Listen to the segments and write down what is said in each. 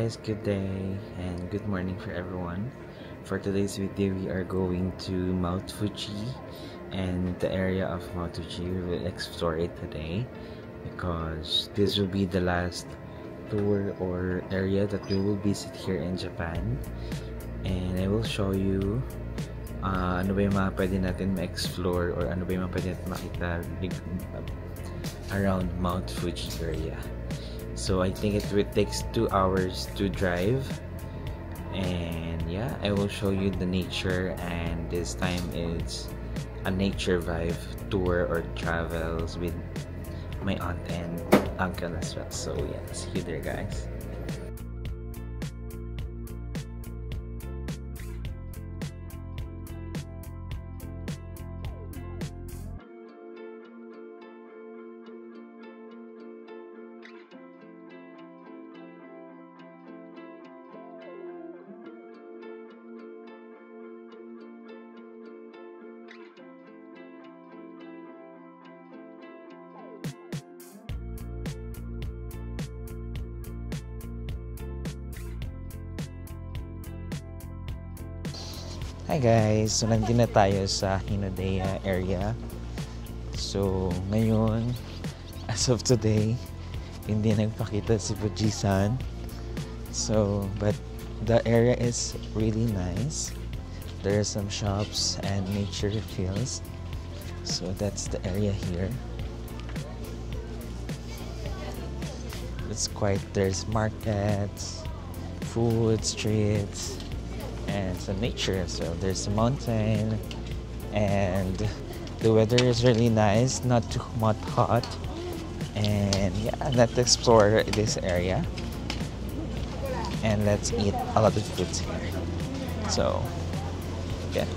guys, good day and good morning for everyone. For today's video, we are going to Mount Fuji, and the area of Mount Fuji we will explore it today because this will be the last tour or area that we will visit here in Japan, and I will show you ano ba yung mga pwede natin ma-explore or ano ba yung mga pwede natin makita around Mount Fuji area. So I think it takes 2 hours to drive, and yeah, I will show you the nature, and this time is a nature vibe tour or travels with my aunt and uncle as well. So yeah, see you there, guys. Hi guys! So nandito na tayo sa Hinodea area. So ngayon, as of today, hindi nagpakita si Fuji-san. So, but the area is really nice. There are some shops and nature feels. So that's the area here. It's quite, there's markets, food, streets, and some nature. So there's a mountain, and the weather is really nice, not too much hot. And yeah, let's explore this area and let's eat a lot of foods here. So yeah.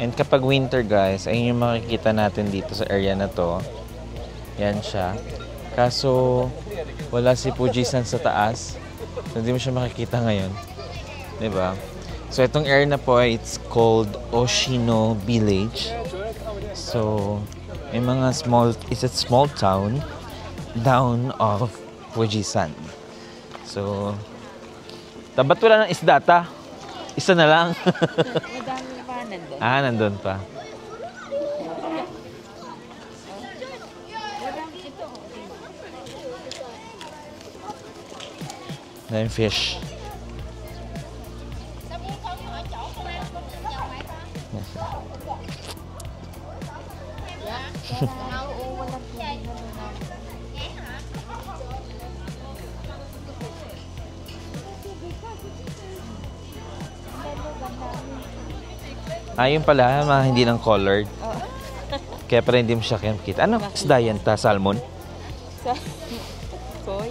And kapag winter guys, ayun yung makikita natin dito sa area na to. Yan siya. Kaso wala si Fuji-san sa taas. So, hindi mo siya makikita ngayon. Diba? So itong area na po, it's called Oshino Village. So may mga it's a small town down of Fuji-san. So tabat wala ng isda ta. Isa na lang. Nandun pa. Then fish. Yun pala, hindi nang colored. Kaya pala hindi mo siya kita. Ano? Isda yan ta? Salmon? Soy?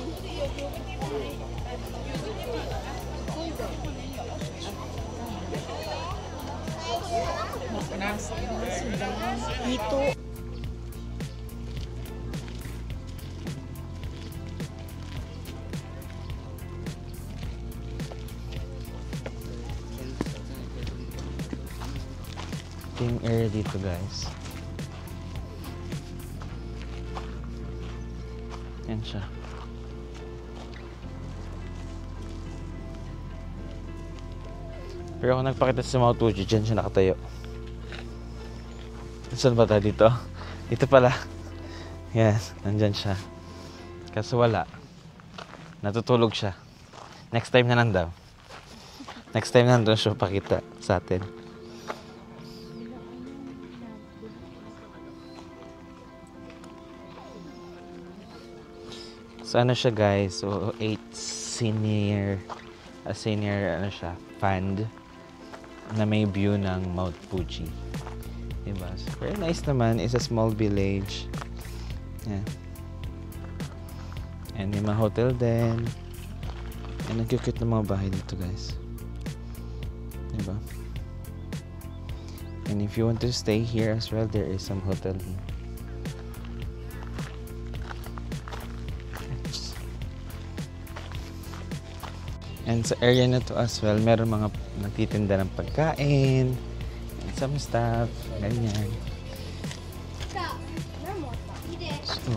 Ito. Yung area dito guys. Yan siya. Pero ako nagpakita sa Mount Fuji, dyan siya nakatayo. Saan ba tayo dito? Dito pala. Yes, nandyan siya. Kaso wala. Natutulog siya. Next time na lang daw. Next time nandun siya pakita sa atin. So ano siya guys, so 8 senior ano siya, fund na may view ng Mount Fuji. Diba? So, very nice naman. It's a small village. Yeah. And may mga hotel din. And nag-cute ng mga bahay dito guys. Diba? And if you want to stay here as well, there is some hotel here. And sa area na to as well, meron mga nagtitinda ng pagkain, and some stuff, ganyan. So,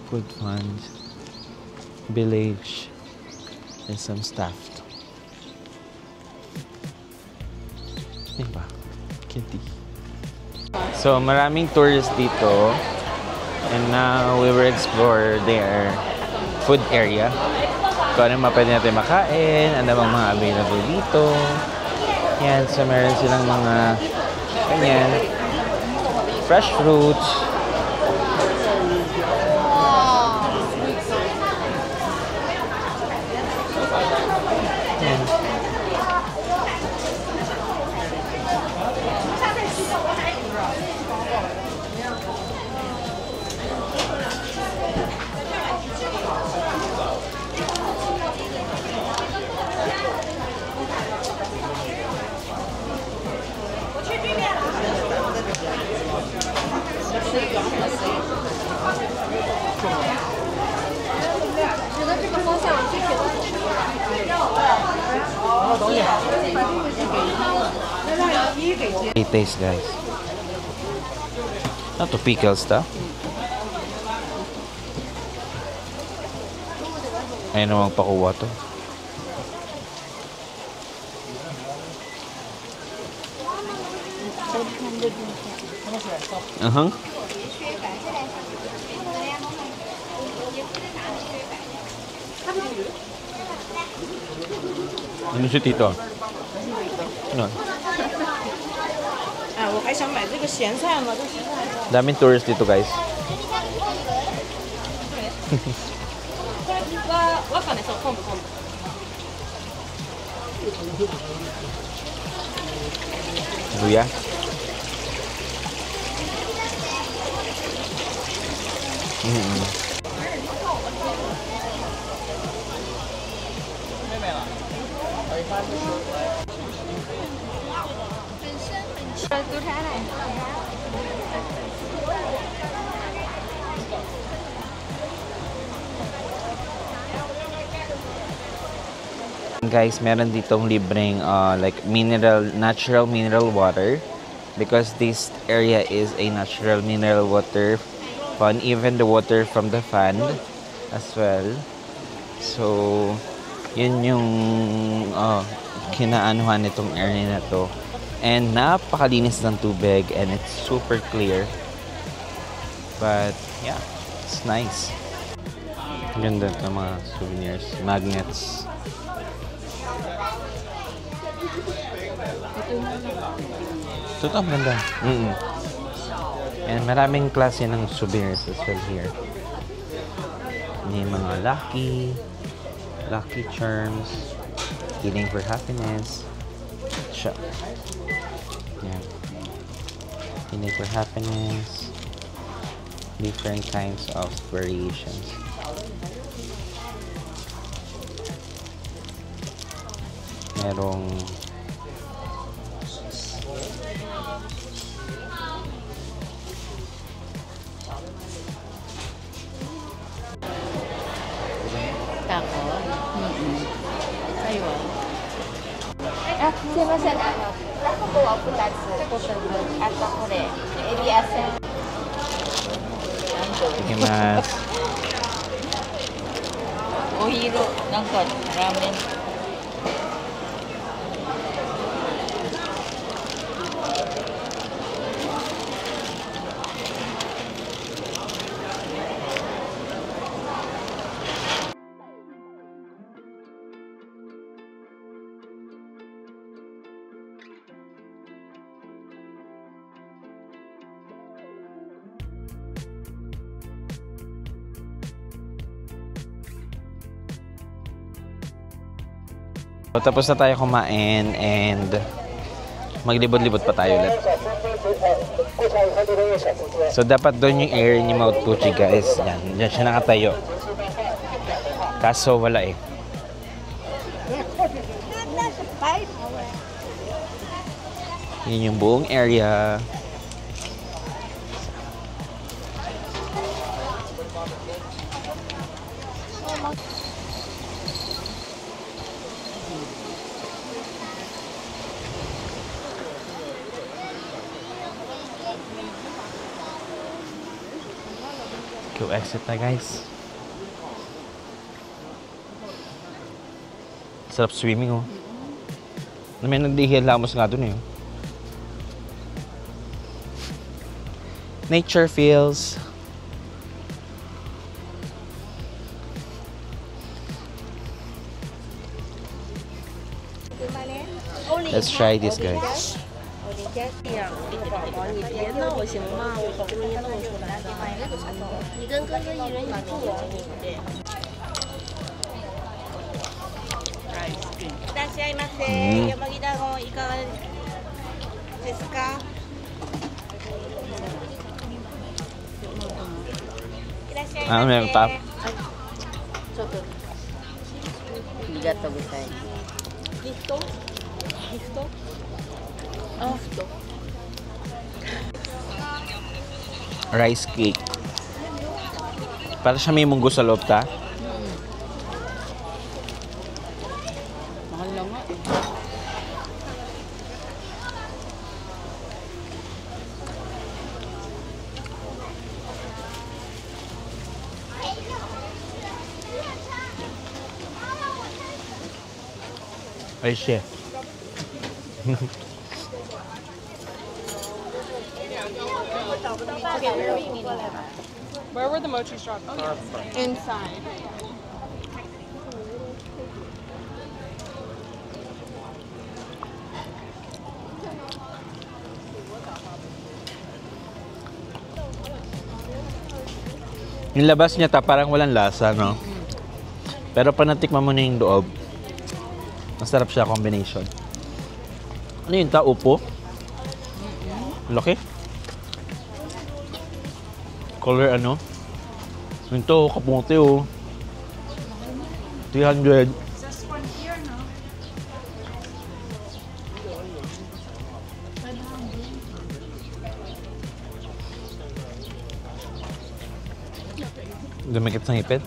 food fund, village, and some stuff. Diba? Kitty. So, maraming tourists dito. And now, we will explore their food area. Kung ano pwede natin makain, ano bang mga available dito. Yan, so meron silang mga ganyan, fresh fruits. Yan. It tastes guys. Not to pickle stuff. Ayun namang pakuha to. Ano siya tito? Ano? Daming tourists dito guys. Luya. Guys, meron ditong libreng like natural mineral water because this area is a natural mineral water fund, even the water from the fund as well. So, yun yung kinaanuhan nitong area na to. And napakalinis ng tubig and it's super clear. But, yeah, it's nice. Ganda ng mga souvenirs, magnets. Ito ang ganda. And maraming klase ng souvenirs as well here. May mga lucky charms, healing for happiness. Siya. Yan. Healing for happiness. Different kinds of variations. Merong tako. Ayun. あ、すいません。タコは2つ。あとこれエビアセン。いきます。お昼なんかラーメン。So, tapos na tayo kumain and maglibot-libot pa tayo ulit. So, dapat doon yung area ni Mount Fuji, guys. Yan, dyan siya nakatayo. Kaso, wala eh. Yun yung buong area. Go exit na, guys. Sarap swimming, oh. May nagdihilamos nga dun, eh. Nature feels. Let's try this, guys. 你别闹行吗？我好不容易弄出来的。你跟哥哥一人一副啊，对不对？いらっしゃいませ。山木団子いかがですか？いらっしゃいませ。meron pa? ちょっとありがとうございます。ギフト？ギフト？あ、ギフト。 Rice cake. Para siya may munggo sa loob, ta? Mahal lang nga. Ay, siya. Where were the mochi straws? Inside. Yung labas niya, ta, parang walang lasa, no? Pero pag natikman mo na yung loob, masarap siya combination. Ano yun, ta? Upo? Laki? Color ano? Ito, kaputi oh. 300. This one here, no? Dumikit sa ngipin.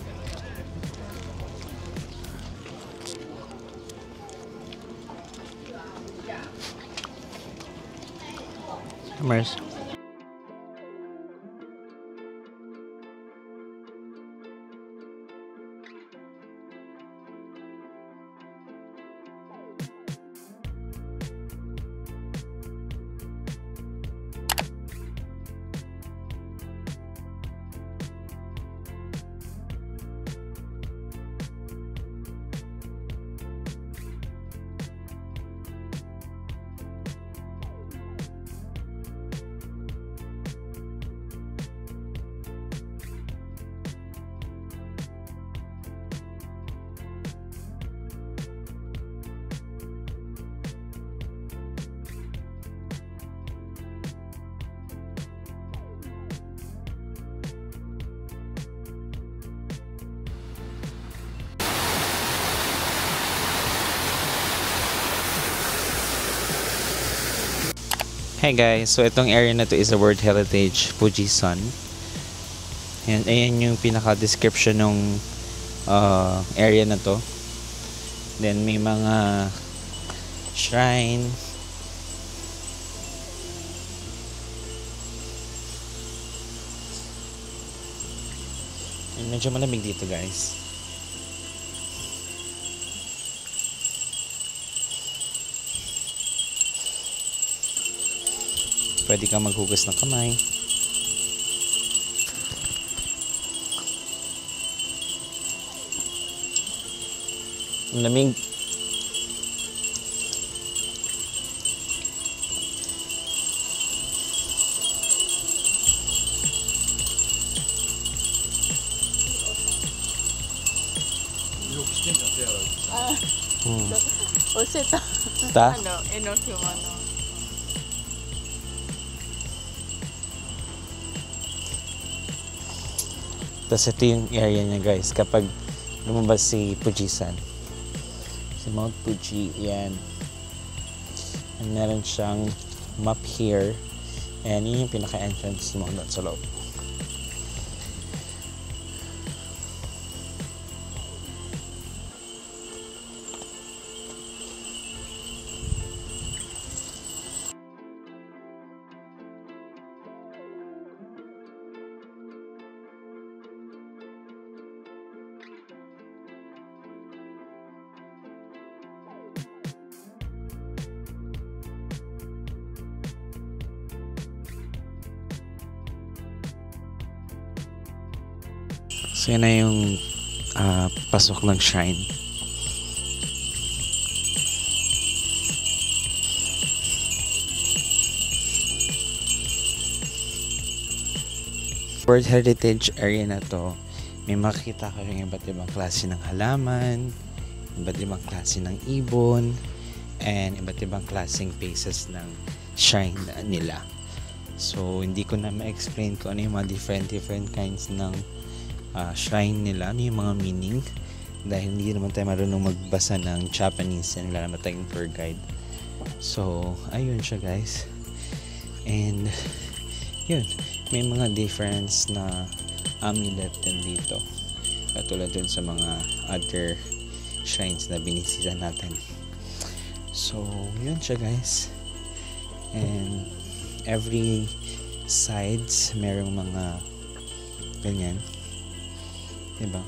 Mers. Hey guys, so itong area na to is a World Heritage Fujisan. And ayan yung pinaka-description ng area na to. Then may mga shrine. And medyo malamig dito, guys. Pwede kang maghugas ng kamay. Ang lamig. Oseta. Ta? Enoki Wano. Tapos ito yung area niya guys kapag lumabas si Fujisan. Si Mount Fuji, yan. And meron siyang map here. And yun yung pinaka-entrance mo doon sa loob. So yun na yung pasok ng shrine. World Heritage area na to, may makikita ko yung iba't ibang klase ng halaman, iba't ibang klase ng ibon, and iba't ibang klaseng faces ng shrine nila. So hindi ko na ma-explain kung ano yung mga different kinds ng shrine nila, ano yung mga meaning, dahil hindi naman tayo marunong magbasa ng Japanese and wala naman tayong tour guide. So ayun siya guys, and yun, may mga difference na amulet din dito katulad dun sa mga other shrines na binisita natin. So yun siya guys, and every sides merong mga ganyan, diba?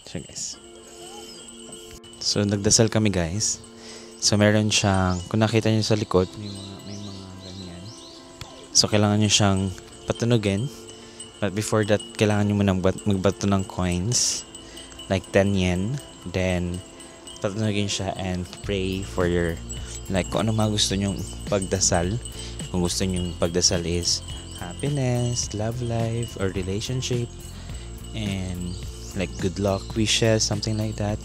So guys, so nagdasal kami guys. So meron siyang, kung nakita niyo sa likod, may mga ganyan. So kailangan niyo siyang patunugin. But before that, kailangan niyo muna magbato ng coins, like 10 yen. Then patunugin siya and pray for your, like kung ano mga gusto niyong pagdasal. Kung gusto niyong pagdasal is happiness, love life, or relationship, and like good luck wishes, something like that.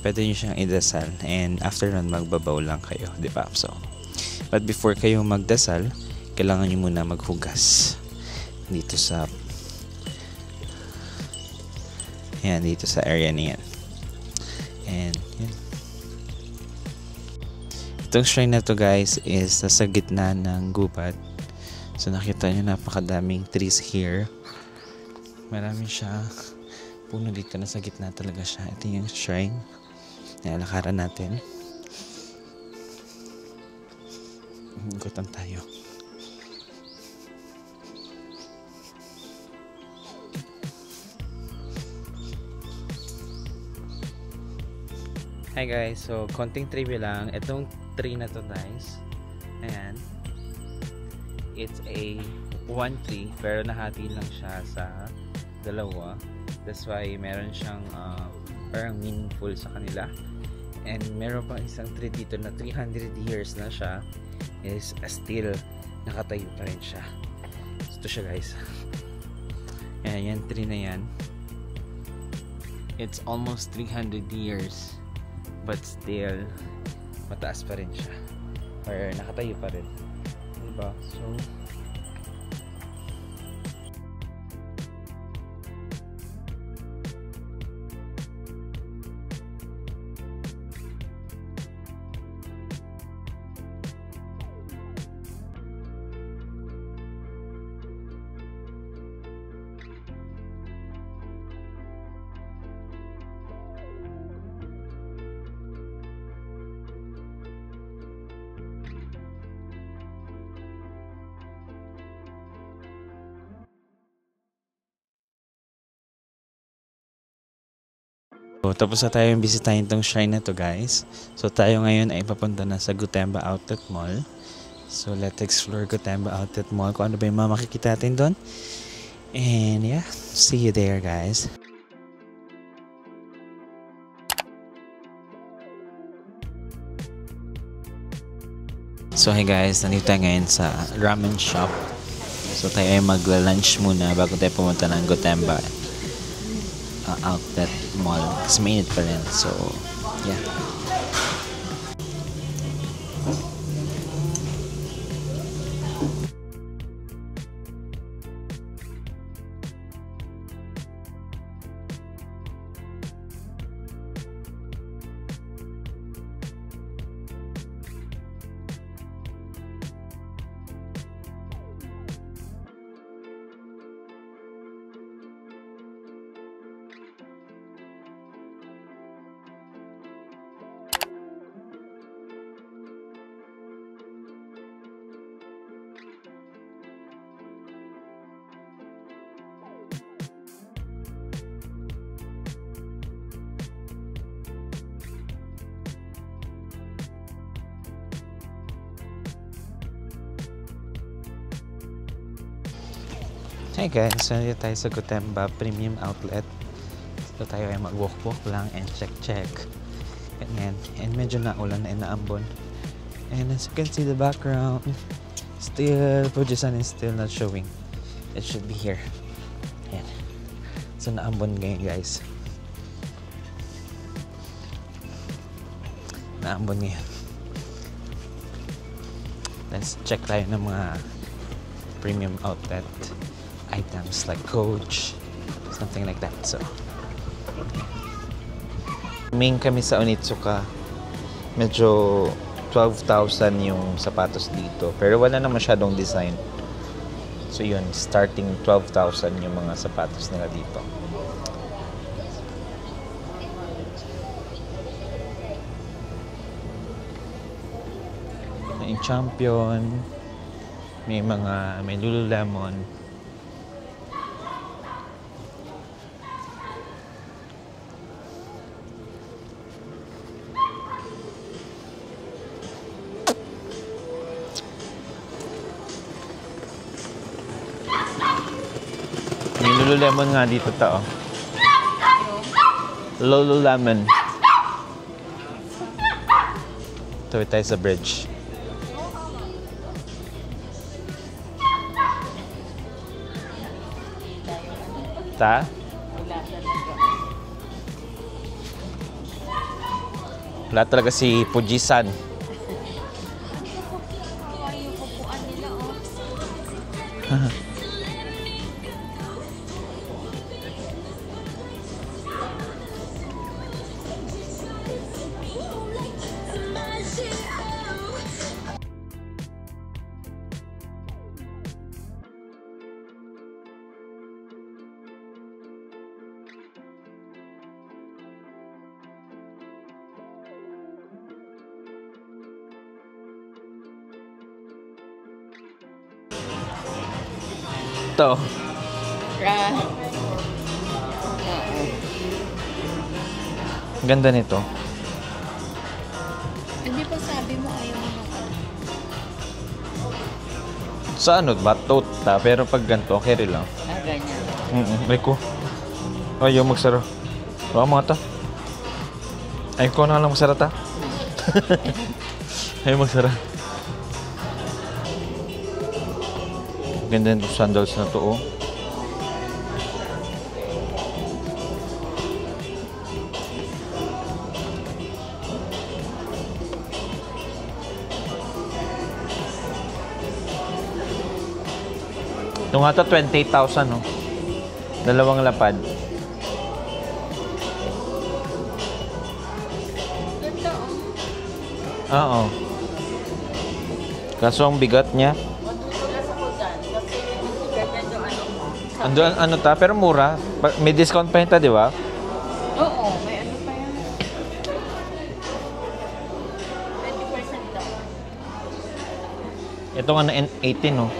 Pwede nyo siyang idasal, and after nun magbabaw lang kayo, di ba? So but before kayo magdasal, kailangan nyo muna maghugas dito sa dito sa area na yan. And yan, itong shrine na to guys is nasa gitna ng gubat. So nakita nyo napakadaming trees here, marami siya puno dito, nasa gitna talaga siya. Ito yung shrine na lakaran natin. Gutom tayo. Hi guys, so konting trivia lang. Itong tree na to guys, ayan, it's a one tree pero nahati lang siya sa dalawa. That's why meron siyang parang meaningful sa kanila. And meron pang isang tree dito na 300 years na siya, is still nakatayo pa rin siya. Ito siya guys. Ayan, yan tree na yan. It's almost 300 years but still mataas pa rin siya, or nakatayo pa rin, diba? So tapos na tayong bisitahin tong shrine na to guys. So tayo ngayon ay papunta na sa Gotemba Outlet Mall. So let's explore Gotemba Outlet Mall, kung ano ba yung mga makikita natin doon. And yeah, see you there guys. So hey guys, nandito tayo ngayon sa ramen shop. So tayo ay magla-lunch muna bago tayo pumunta ng Gotemba outlet mall. Kasi mainit pa rin. So, yeah. Hey guys, so nandito tayo sa Gotemba Premium Outlet. So tayo ay mag-walk-walk lang and check-check. Ganyan. And medyo naulan na inaambon. And as you can see the background, still, Fujisan is still not showing. It should be here. Ayan. So naambon ngayon guys. Naambon ngayon. Let's check tayo ng mga premium outlet items like Coach, something like that. So, main kami sa Onitsuka. Medyo 12,000 yung sapatos dito. Pero wala na masyadong design. So yun, starting 12,000 yung mga sapatos nila dito. May Champion, may Lululemon. May Lululemon nga dito tao. Lululemon. Tawid tayo sa bridge. Ta? Wala talaga si Fujisan. Kawaii yung upuan nila, oh. Ito. Ganda nito. Hindi pa sabi mo ayaw mo na. Sa ano ba? Tote ta. Pero pag ganito, okay rin lang. Ganyan. Ay ko. Ayaw magsara. Baka mga ta. Ay ko na lang magsara ta. Ayaw magsara. Ganda nito sandals na to, oh. Ito nga ito, 28,000, no? Dalawang lapad. Ganda, oh. Oo. Kaso ang bigat niya. Ando ano ta, pero mura. May discount pa yun ta, di ba? Oo, may ano pa yan. 20% daw. Ito nga na 18, no?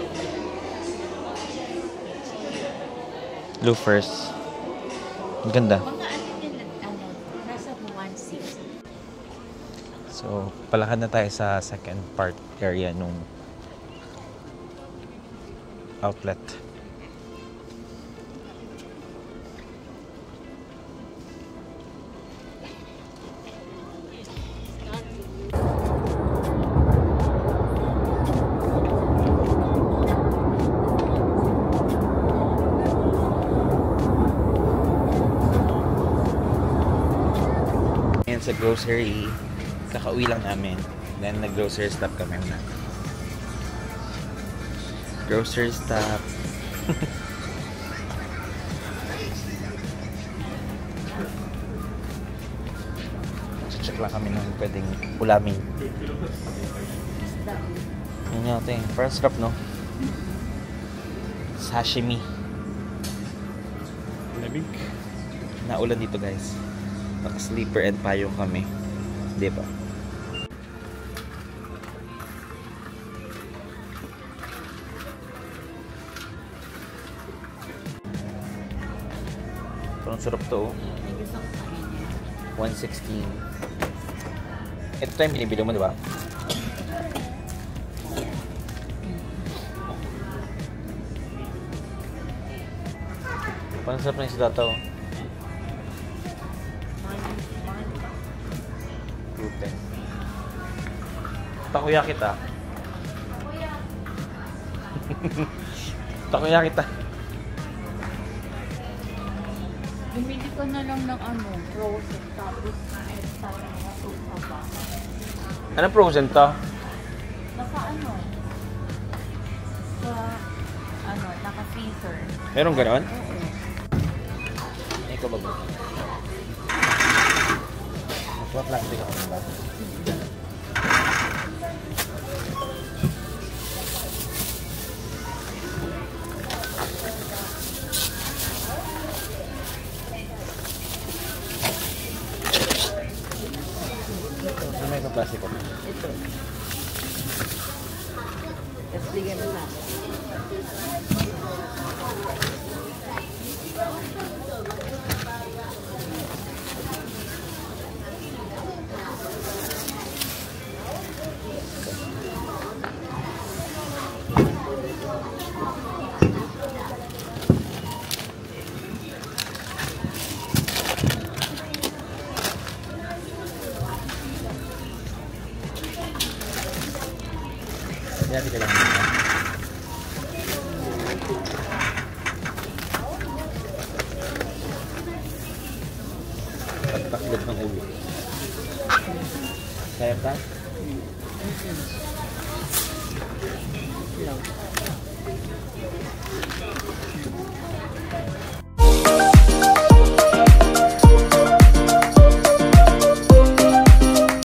Loafers. Ang ganda. Mga ano din, ano, nasa 160. So, palakad na tayo sa second part area nung outlet. sa grocery. Kakauwi lang namin. Then, nag-grocery stop kami na. Grocery stop. Check lang kami nung pwedeng ulamin. Yun natin. First stop, no? Sashimi. Lamig. Naulan dito, guys. Naka-sleeper and payong kami. Diba? Parang sarap to, oh. 116. Ito tayo binibili mo, diba? Parang sarap na yung isda to. Gluten. Takoyaki ta. Takoyaki ta. Bumili ko na lang ng ano, frozen tapos extra na mga suka pa. Anong frozen to? Naka ano? Sa ano, naka-freezer. Meron ganon? Oo. Ikaw ba ba? Ito plastic ako ba? May plastic ko. Ito. Tapos bigyan mo na. Hindi ka lang. Pagtaklog ng ulo. Kaya ka?